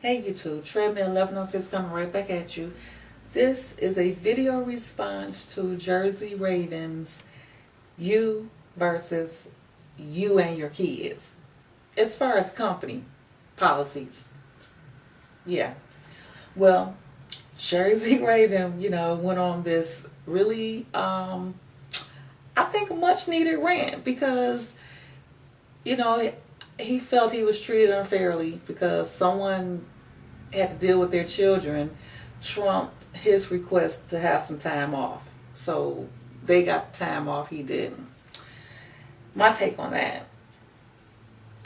Hey YouTube, Treadmill 1106 coming right back at you. This is a video response to JerseyRaven's You versus You and Your Kids. As far as company policies. Yeah. Well, JerseyRaven, went on this really, I think a much needed rant because, he felt he was treated unfairly because someone had to deal with their children trumped his request to have some time off. So they got the time off, he didn't. My take on that,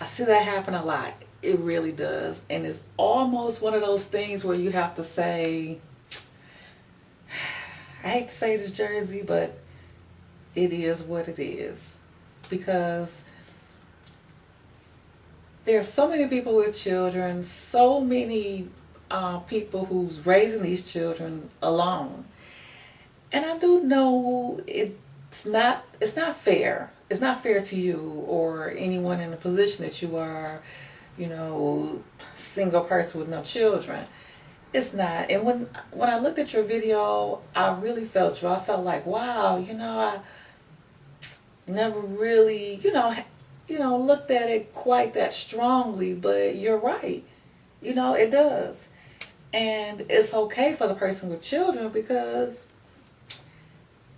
I see that happen a lot. It really does. And it's almost one of those things where you have to say, I hate to say this, Jersey, but it is what it is. Because there are so many people with children, so many people who's raising these children alone. And I do know it's not fair. It's not fair to you or anyone in the position that you are, single person with no children. It's not. And when I looked at your video, I really felt you. I felt like, wow, I never really, looked at it quite that strongly, but you're right. It does. And it's okay for the person with children because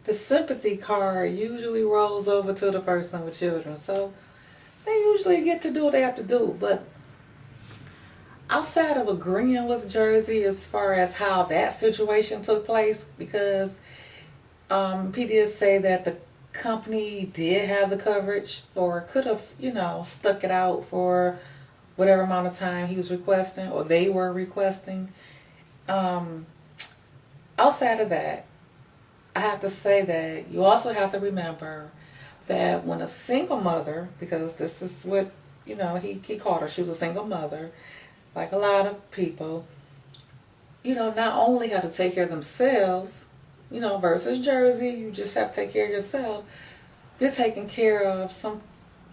the sympathy card usually rolls over to the person with children. So they usually get to do what they have to do. But outside of agreeing with Jersey as far as how that situation took place, because he did say that the company did have the coverage or could have, stuck it out for whatever amount of time he was requesting or they were requesting. Outside of that, I have to say that you also have to remember that when a single mother, because this is what, he called her, she was a single mother, like a lot of people, not only have to take care of themselves, versus Jersey, you just have to take care of yourself. They're taking care of some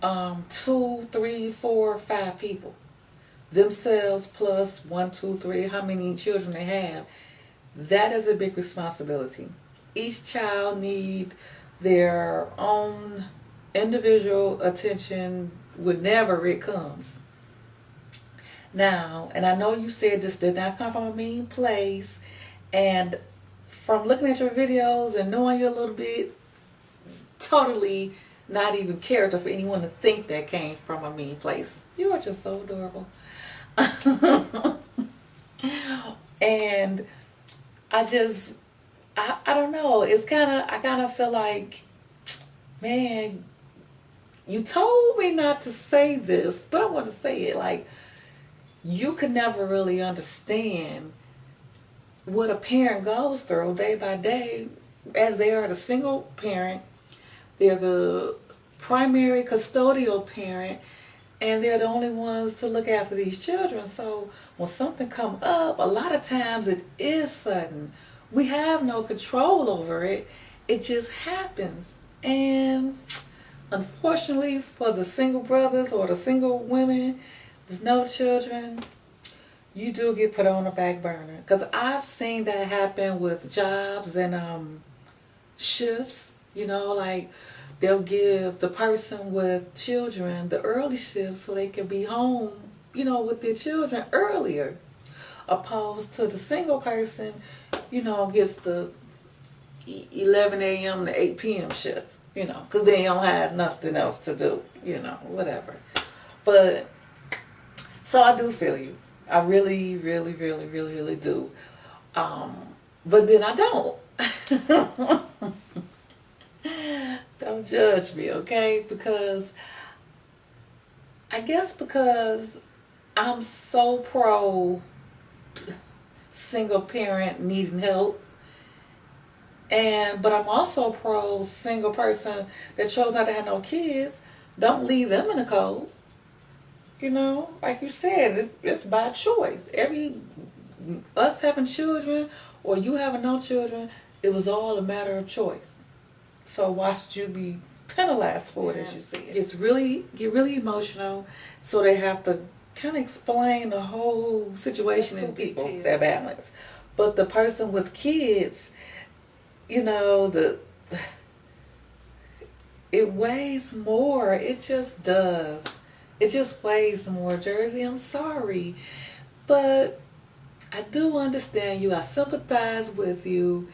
2, 3, 4, 5 people. Themselves plus 1, 2, 3, how many children they have. That is a big responsibility. Each child needs their own individual attention whenever it comes. Now, and I know you said this did not come from a mean place, and from looking at your videos and knowing you a little bit, totally not even character for anyone to think that came from a mean place. You are just so adorable. And I don't know. I kind of feel like, man, you told me not to say this, but I want to say it. Like, you could never really understand what a parent goes through day by day, as they are the single parent, they're the primary custodial parent, and they're the only ones to look after these children. So when something comes up, a lot of times it is sudden. We have no control over it. It just happens. And unfortunately for the single brothers or the single women with no children, you do get put on the back burner. Because I've seen that happen with jobs and shifts. Like they'll give the person with children the early shift so they can be home, with their children earlier. Opposed to the single person, gets the 11 a.m. to 8 p.m. shift, because they don't have nothing else to do, whatever. But, so I do feel you. I really, really, really, really, really do. But then I don't. Don't judge me, okay? Because I guess because I'm so pro single parent needing help, but I'm also pro single person that chose not to have no kids. Don't leave them in the cold. Like you said, it's by choice. Us having children or you having no children, it was all a matter of choice. So why should you be penalized for it, as you said? Get really emotional, so they have to kind of explain the whole situation in big people, deal. their balance. But the person with kids, you know, it weighs more. It just does. It just weighs more, Jersey. I'm sorry. But I do understand you. I sympathize with you.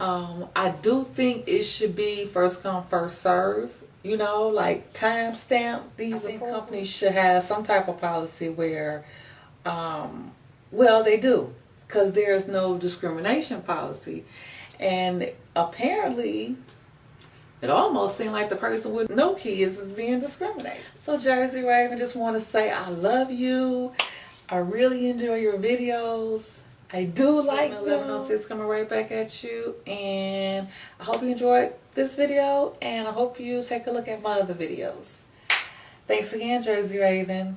I do think it should be first come, first serve. You know, like time stamp. These companies should have some type of policy where, well, they do, because there's no discrimination policy. And apparently, it almost seemed like the person with no kids is being discriminated. So JerseyRaven, just want to say I love you. I really enjoy your videos. I do like them. 1106 coming right back at you. And I hope you enjoyed this video. And I hope you take a look at my other videos. Thanks again, JerseyRaven.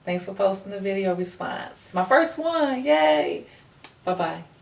Thanks for posting the video response. My first one. Yay. Bye-bye.